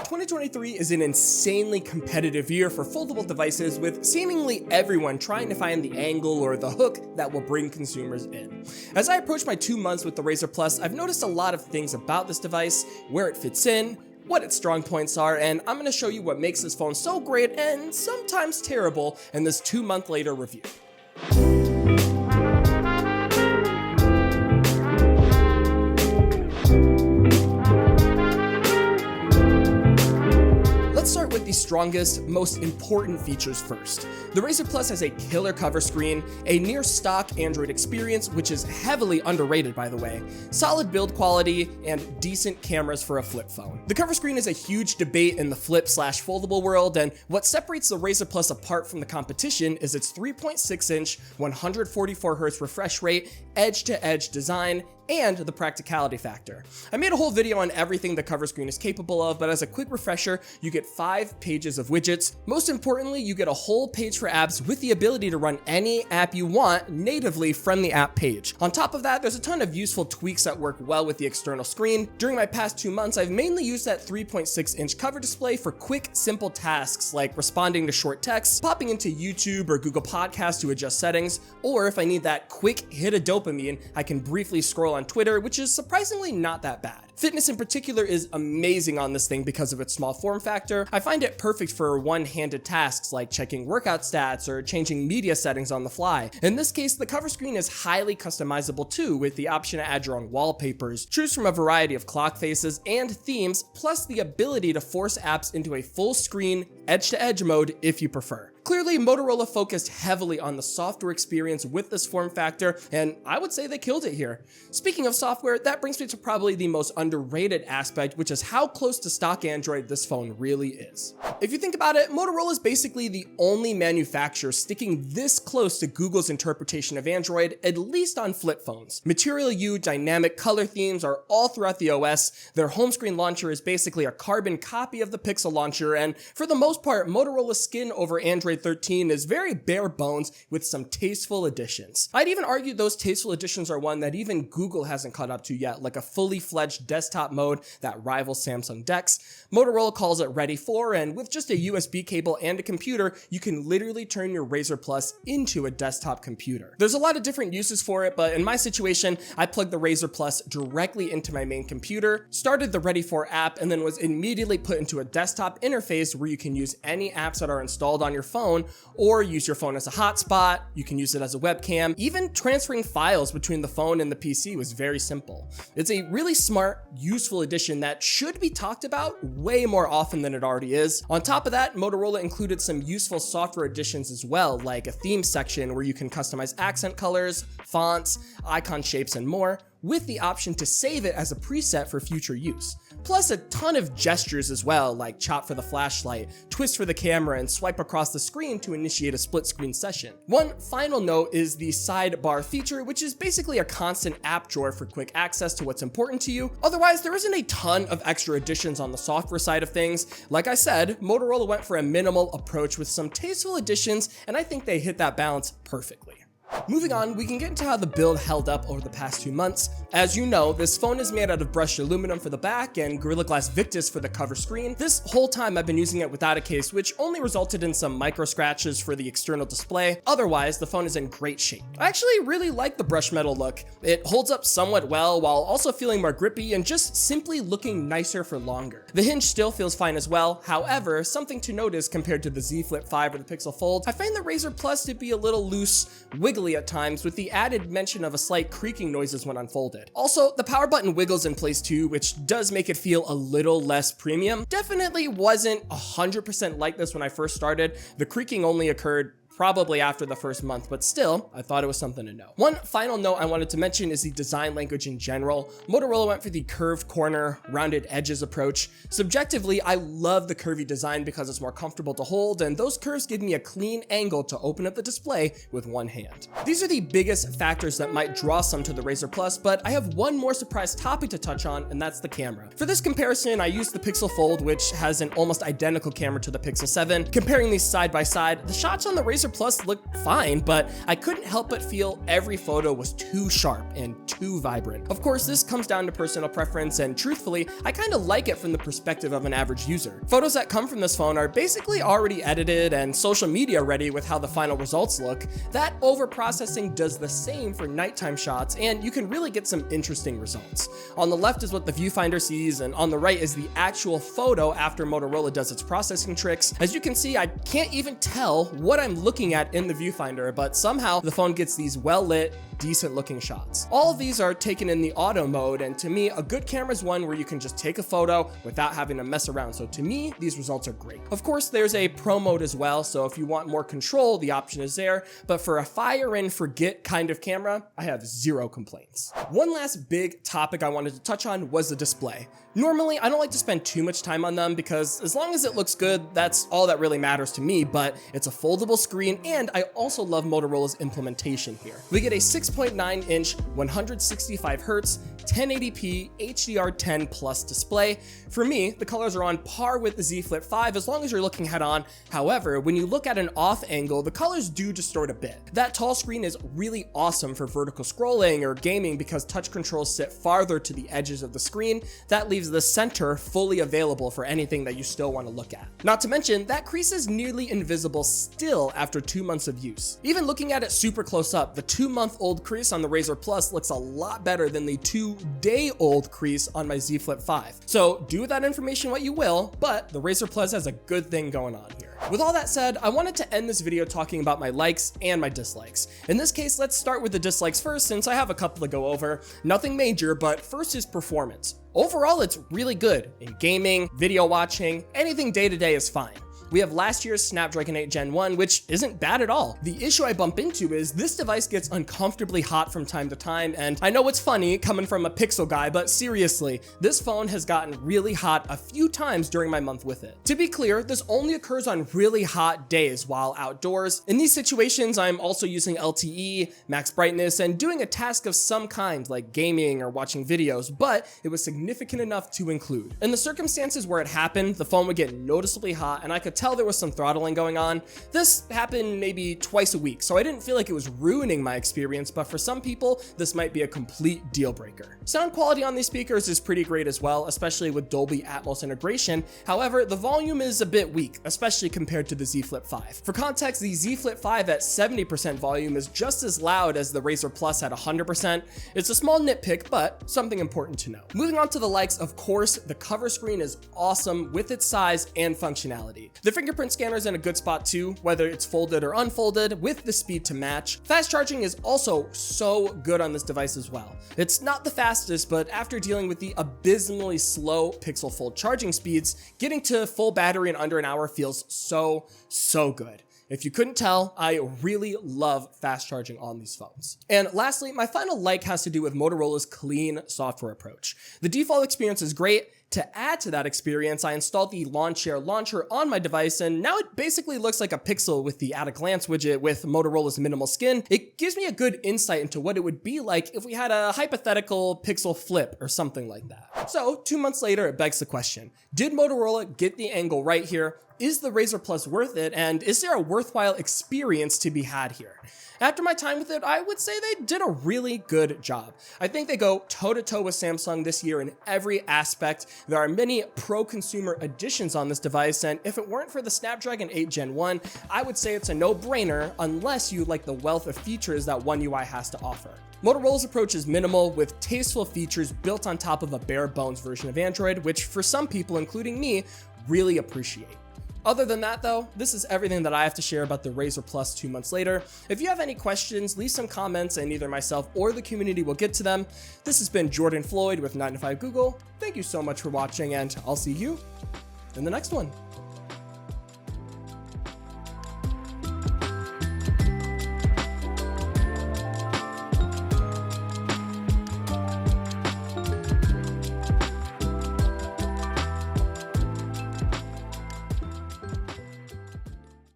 2023 is an insanely competitive year for foldable devices, with seemingly everyone trying to find the angle or the hook that will bring consumers in. As I approach my 2 months with the Razr Plus, I've noticed a lot of things about this device, where it fits in, what its strong points are, and I'm going to show you what makes this phone so great and sometimes terrible in this 2-month later review. Let's start with the strongest, most important features first. The Razr Plus has a killer cover screen, a near stock Android experience, which is heavily underrated by the way, solid build quality, and decent cameras for a flip phone. The cover screen is a huge debate in the flip/foldable world, and what separates the Razr Plus apart from the competition is its 3.6-inch, 144Hz refresh rate, edge-to-edge design, and the practicality factor. I made a whole video on everything the cover screen is capable of, but as a quick refresher, you get 5 pages of widgets. Most importantly, you get a whole page for apps with the ability to run any app you want natively from the app page. On top of that, there's a ton of useful tweaks that work well with the external screen. During my past 2 months, I've mainly used that 3.6-inch cover display for quick, simple tasks like responding to short texts, popping into YouTube or Google Podcasts to adjust settings, or if I need that quick hit of dopamine, I can briefly scroll on Twitter, which is surprisingly not that bad. Fitness in particular is amazing on this thing because of its small form factor. I find it perfect for one-handed tasks like checking workout stats or changing media settings on the fly. In this case, the cover screen is highly customizable too, with the option to add your own wallpapers, choose from a variety of clock faces and themes, plus the ability to force apps into a full screen, edge-to-edge mode if you prefer. Clearly, Motorola focused heavily on the software experience with this form factor, and I would say they killed it here. Speaking of software, that brings me to probably the most underrated aspect, which is how close to stock Android this phone really is. If you think about it, Motorola is basically the only manufacturer sticking this close to Google's interpretation of Android, at least on flip phones. Material U dynamic color themes are all throughout the OS, their home screen launcher is basically a carbon copy of the Pixel launcher, and for the most part, Motorola's skin over Android 13 is very bare bones with some tasteful additions. I'd even argue those tasteful additions are one that even Google hasn't caught up to yet, like a fully fledged desktop mode that rivals Samsung DeX. Motorola calls it ready for, and with just a USB cable and a computer, you can literally turn your Razr Plus into a desktop computer. There's a lot of different uses for it, but in my situation, I plugged the Razr Plus directly into my main computer, started the Ready For app, and then was immediately put into a desktop interface where you can use any apps that are installed on your phone, or use your phone as a hotspot. You can use it as a webcam. Even transferring files between the phone and the PC was very simple. It's a really smart, useful addition that should be talked about way more often than it already is. On top of that, Motorola included some useful software additions as well, like a theme section where you can customize accent colors, fonts, icon shapes, and more, with the option to save it as a preset for future use. Plus a ton of gestures as well, like chop for the flashlight, twist for the camera, and swipe across the screen to initiate a split screen session. One final note is the sidebar feature, which is basically a constant app drawer for quick access to what's important to you. Otherwise, there isn't a ton of extra additions on the software side of things. Like I said, Motorola went for a minimal approach with some tasteful additions, and I think they hit that balance perfectly. Moving on, we can get into how the build held up over the past 2 months. As you know, this phone is made out of brushed aluminum for the back and Gorilla Glass Victus for the cover screen. This whole time I've been using it without a case, which only resulted in some micro scratches for the external display. Otherwise, the phone is in great shape. I actually really like the brushed metal look. It holds up somewhat well while also feeling more grippy and just simply looking nicer for longer. The hinge still feels fine as well. However, something to notice compared to the Z Flip 5 or the Pixel Fold, I find the Razr Plus to be a little loose, wiggly at times, with the added mention of a slight creaking noises when unfolded. Also, the power button wiggles in place too, which does make it feel a little less premium. Definitely wasn't 100% like this when I first started. The creaking only occurred probably after the first month, but still, I thought it was something to know. One final note I wanted to mention is the design language in general. Motorola went for the curved corner, rounded edges approach. Subjectively, I love the curvy design because it's more comfortable to hold, and those curves give me a clean angle to open up the display with one hand. These are the biggest factors that might draw some to the Razr Plus, but I have one more surprise topic to touch on, and that's the camera. For this comparison, I used the Pixel Fold, which has an almost identical camera to the Pixel 7. Comparing these side by side, the shots on the Razr Razr Plus looked fine, but I couldn't help but feel every photo was too sharp and too vibrant. Of course, this comes down to personal preference, and truthfully, I kinda like it from the perspective of an average user. Photos that come from this phone are basically already edited and social media ready with how the final results look. That over-processing does the same for nighttime shots, and you can really get some interesting results. On the left is what the viewfinder sees, and on the right is the actual photo after Motorola does its processing tricks. As you can see, I can't even tell what I'm looking at in the viewfinder, but somehow the phone gets these well-lit, decent looking shots. All of these are taken in the auto mode, and to me, a good camera is one where you can just take a photo without having to mess around. So to me, these results are great. Of course, there's a pro mode as well, so if you want more control, the option is there, but for a fire and forget kind of camera, I have zero complaints. One last big topic I wanted to touch on was the display. Normally, I don't like to spend too much time on them because as long as it looks good, that's all that really matters to me, but it's a foldable screen, and I also love Motorola's implementation here. We get a 6.9-inch 165Hz 1080p HDR10 Plus display. For me, the colors are on par with the Z Flip 5 as long as you're looking head on. However, when you look at an off angle, the colors do distort a bit. That tall screen is really awesome for vertical scrolling or gaming because touch controls sit farther to the edges of the screen. That leaves the center fully available for anything that you still want to look at. Not to mention, that crease is nearly invisible still after 2 months of use. Even looking at it super close up, the 2-month-old crease on the Razr Plus looks a lot better than the 2-day-old crease on my Z Flip 5. So do with that information what you will, but the Razr Plus has a good thing going on here. With all that said, I wanted to end this video talking about my likes and my dislikes. In this case, let's start with the dislikes first since I have a couple to go over. Nothing major, but first is performance. Overall, it's really good. In gaming, video watching, anything day-to-day is fine. We have last year's Snapdragon 8 Gen 1, which isn't bad at all. The issue I bump into is this device gets uncomfortably hot from time to time, and I know it's funny coming from a Pixel guy, but seriously, this phone has gotten really hot a few times during my month with it. To be clear, this only occurs on really hot days while outdoors. In these situations, I'm also using LTE, max brightness, and doing a task of some kind, like gaming or watching videos, but it was significant enough to include. In the circumstances where it happened, the phone would get noticeably hot, and I could tell there was some throttling going on. This happened maybe twice a week, so I didn't feel like it was ruining my experience, but for some people, this might be a complete deal breaker. Sound quality on these speakers is pretty great as well, especially with Dolby Atmos integration. However, the volume is a bit weak, especially compared to the Z Flip 5. For context, the Z Flip 5 at 70% volume is just as loud as the Razr Plus at 100%. It's a small nitpick, but something important to know. Moving on to the likes, of course, the cover screen is awesome with its size and functionality. The fingerprint scanner is in a good spot too, whether it's folded or unfolded, with the speed to match. Fast charging is also so good on this device as well. It's not the fastest, but after dealing with the abysmally slow Pixel Fold charging speeds, getting to full battery in under an hour feels so good. If you couldn't tell, I really love fast charging on these phones. And lastly, my final like has to do with Motorola's clean software approach. The default experience is great. To add to that experience, I installed the Lawn Chair launcher on my device, and now it basically looks like a Pixel with the At a Glance widget with Motorola's minimal skin. It gives me a good insight into what it would be like if we had a hypothetical Pixel Flip or something like that. So 2 months later, it begs the question, did Motorola get the angle right here? Is the Razr Plus worth it? And is there a worthwhile experience to be had here? After my time with it, I would say they did a really good job. I think they go toe-to-toe with Samsung this year in every aspect. There are many pro-consumer additions on this device, and if it weren't for the Snapdragon 8 Gen 1, I would say it's a no-brainer unless you like the wealth of features that One UI has to offer. Motorola's approach is minimal, with tasteful features built on top of a bare-bones version of Android, which for some people, including me, really appreciate. Other than that though, this is everything that I have to share about the Razr Plus 2 months later. If you have any questions, leave some comments and either myself or the community will get to them. This has been Jordan Floyd with 9to5 Google. Thank you so much for watching, and I'll see you in the next one.